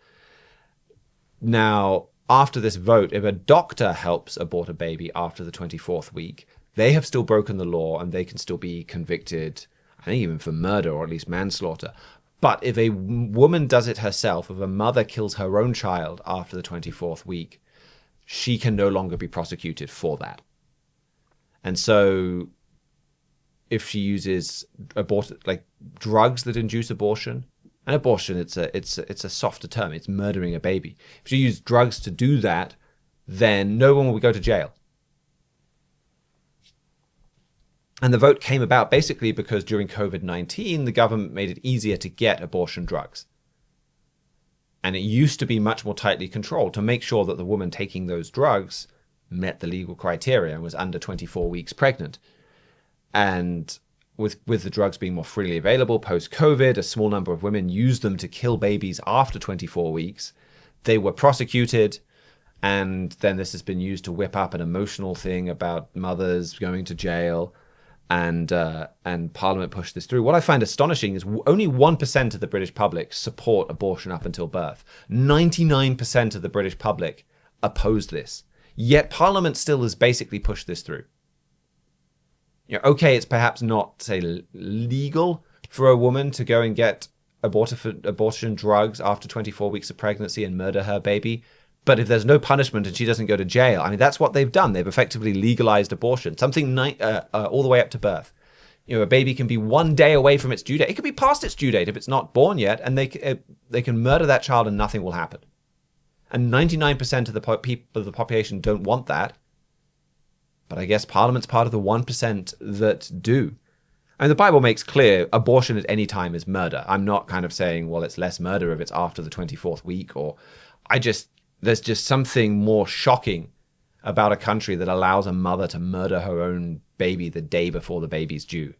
Now, after this vote, if a doctor helps abort a baby after the 24th week, they have still broken the law and they can still be convicted, I think even for murder or at least manslaughter. But if a woman does it herself, if a mother kills her own child after the 24th week, she can no longer be prosecuted for that. And so if she uses drugs that induce abortion, and abortion, it's a softer term. It's murdering a baby. If you use drugs to do that, then no one will go to jail. And the vote came about basically because during COVID-19, the government made it easier to get abortion drugs. And it used to be much more tightly controlled to make sure that the woman taking those drugs met the legal criteria and was under 24 weeks pregnant. And with the drugs being more freely available post-COVID, a small number of women used them to kill babies after 24 weeks. They were prosecuted, and then this has been used to whip up an emotional thing about mothers going to jail, and Parliament pushed this through. What I find astonishing is only 1% of the British public support abortion up until birth. 99% of the British public oppose this. Yet Parliament still has basically pushed this through. You know, okay, it's perhaps not, say, legal for a woman to go and get abortion drugs after 24 weeks of pregnancy and murder her baby. But if there's no punishment and she doesn't go to jail, I mean, that's what they've done. They've effectively legalized abortion, something all the way up to birth. You know, a baby can be 1 day away from its due date. It could be past its due date if it's not born yet, and they can murder that child and nothing will happen. And 99% of the population don't want that. But I guess Parliament's part of the 1% that do. And the Bible makes clear abortion at any time is murder. I'm not kind of saying, well, it's less murder if it's after the 24th week, or there's just something more shocking about a country that allows a mother to murder her own baby the day before the baby's due.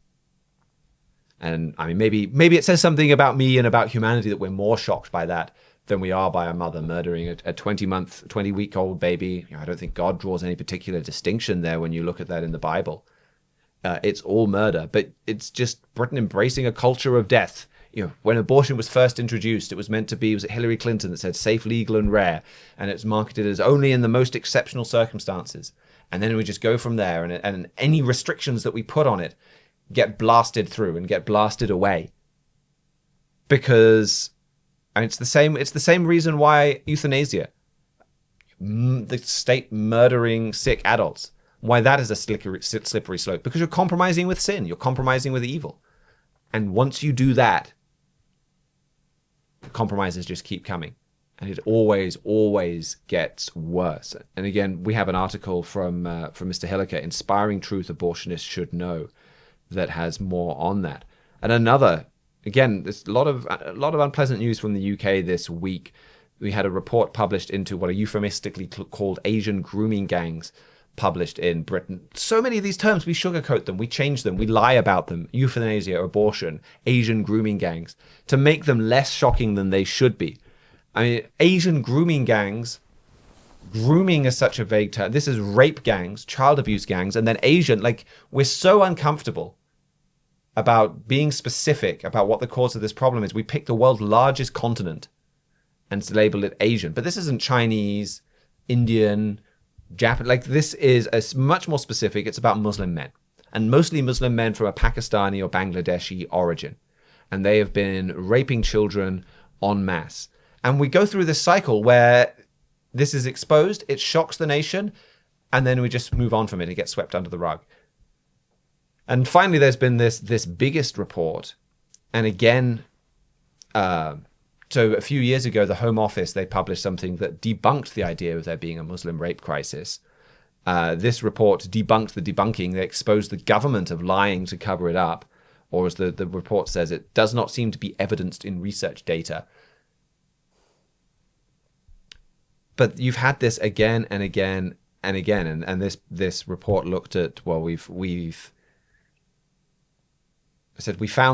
And I mean, maybe it says something about me and about humanity that we're more shocked by that than we are by a mother murdering a 20-week-old baby. You know, I don't think God draws any particular distinction there when you look at that in the Bible. it's all murder, but it's just Britain embracing a culture of death. When abortion was first introduced, it was meant to be, was it Hillary Clinton that said safe, legal, and rare, and it's marketed as only in the most exceptional circumstances. And then we just go from there, and any restrictions that we put on it get blasted through and get blasted away. Because it's the same reason why euthanasia, the state murdering sick adults, why that is a slippery slope, because you're compromising with sin, you're compromising with evil. And once you do that, the compromises just keep coming. And it always gets worse. And again, we have an article from Mr. Hilliker, Inspiring Truth Abortionists Should Know, that has more on that. And another, again, there's a lot of unpleasant news from the UK this week. We had a report published into what are euphemistically called Asian grooming gangs, published in Britain. So many of these terms, we sugarcoat them, we change them, we lie about them. Euthanasia, abortion, Asian grooming gangs, to make them less shocking than they should be. I mean, Asian grooming gangs, grooming is such a vague term. This is rape gangs, child abuse gangs, and then Asian, like, we're so uncomfortable about being specific about what the cause of this problem is. We pick the world's largest continent and label it Asian. But this isn't Chinese, Indian, Japan. Like, this is much more specific. It's about Muslim men, and mostly Muslim men from a Pakistani or Bangladeshi origin. And they have been raping children en masse. And we go through this cycle where this is exposed, it shocks the nation, and then we just move on from it. It gets swept under the rug. And finally, there's been this biggest report. And again, so a few years ago, the Home Office, they published something that debunked the idea of there being a Muslim rape crisis. This report debunked the debunking. They exposed the government of lying to cover it up. Or as the report says, it does not seem to be evidenced in research data. But you've had this again and again and again. And this report looked at, well, we found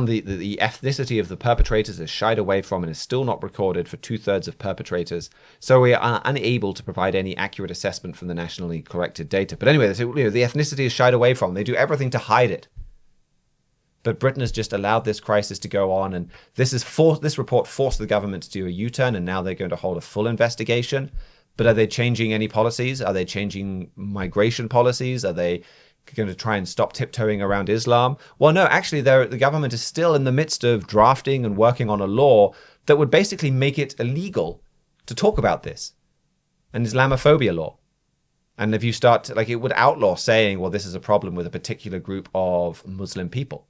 the ethnicity of the perpetrators is shied away from and is still not recorded for 2/3 of perpetrators. So we are unable to provide any accurate assessment from the nationally collected data. But anyway, the ethnicity is shied away from. They do everything to hide it. But Britain has just allowed this crisis to go on, and this report forced the government to do a U-turn, and now they're going to hold a full investigation. But are they changing any policies? Are they changing migration policies? Are they going to try and stop tiptoeing around Islam? Well, no, actually, the government is still in the midst of drafting and working on a law that would basically make it illegal to talk about this, an Islamophobia law. And if you start, it would outlaw saying, well, this is a problem with a particular group of Muslim people.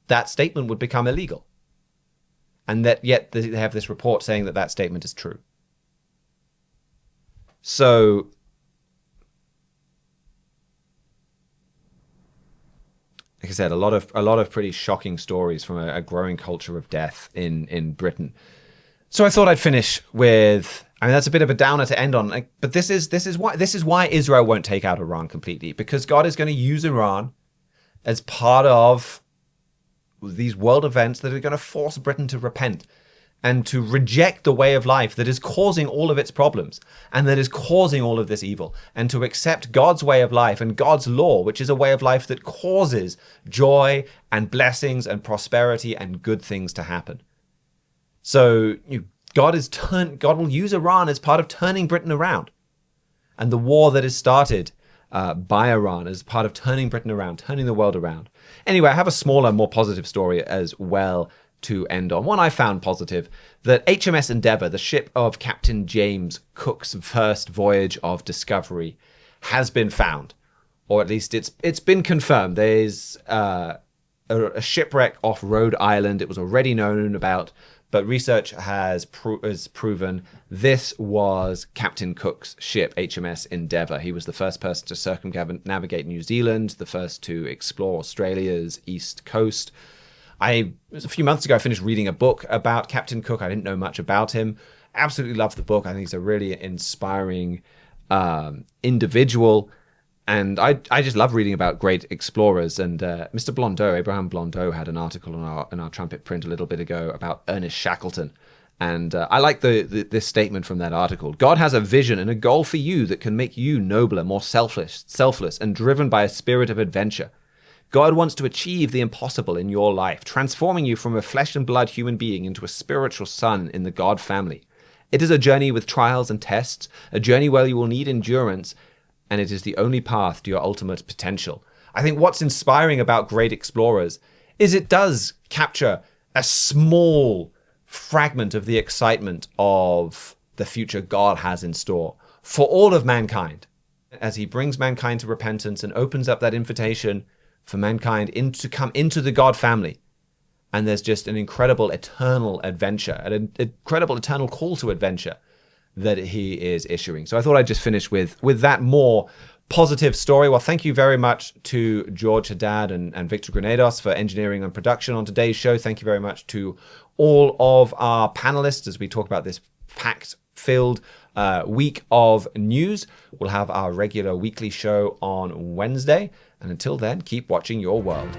That statement would become illegal. And yet they have this report saying that statement is true. So like I said, a lot of pretty shocking stories from a growing culture of death in Britain. So I thought I'd finish with, I mean, that's a bit of a downer to end on, but this is why Israel won't take out Iran completely, because God is going to use Iran as part of these world events that are going to force Britain to repent and to reject the way of life that is causing all of its problems and that is causing all of this evil, and to accept God's way of life and God's law, which is a way of life that causes joy and blessings and prosperity and good things to happen. So God will use Iran as part of turning Britain around, and the war that is started by Iran as part of turning Britain around, turning the world around. Anyway, I have a smaller, more positive story as well to end on. One I found positive, that HMS Endeavour, the ship of Captain James Cook's first voyage of discovery, has been found, or at least it's been confirmed. There's a shipwreck off Rhode Island. It was already known about, but research has proven this was Captain Cook's ship, HMS Endeavour. He was the first person to circumnavigate New Zealand, the first to explore Australia's east coast. It was a few months ago, I finished reading a book about Captain Cook. I didn't know much about him. Absolutely loved the book. I think he's a really inspiring individual. And I just love reading about great explorers. And Mr. Blondeau, Abraham Blondeau, had an article in our trumpet print a little bit ago about Ernest Shackleton. And I like this statement from that article. God has a vision and a goal for you that can make you nobler, more selfless, and driven by a spirit of adventure. God wants to achieve the impossible in your life, transforming you from a flesh and blood human being into a spiritual son in the God family. It is a journey with trials and tests, a journey where you will need endurance, and it is the only path to your ultimate potential. I think what's inspiring about Great Explorers is it does capture a small fragment of the excitement of the future God has in store for all of mankind, as he brings mankind to repentance and opens up that invitation for mankind to come into the God family. And there's just an incredible eternal adventure, an incredible eternal call to adventure that he is issuing. So I thought I'd just finish with that more positive story. Well, thank you very much to George Haddad and Victor Granados for engineering and production on today's show. Thank you very much to all of our panelists as we talk about this fact-filled week of news. We'll have our regular weekly show on Wednesday. And until then, keep watching your world.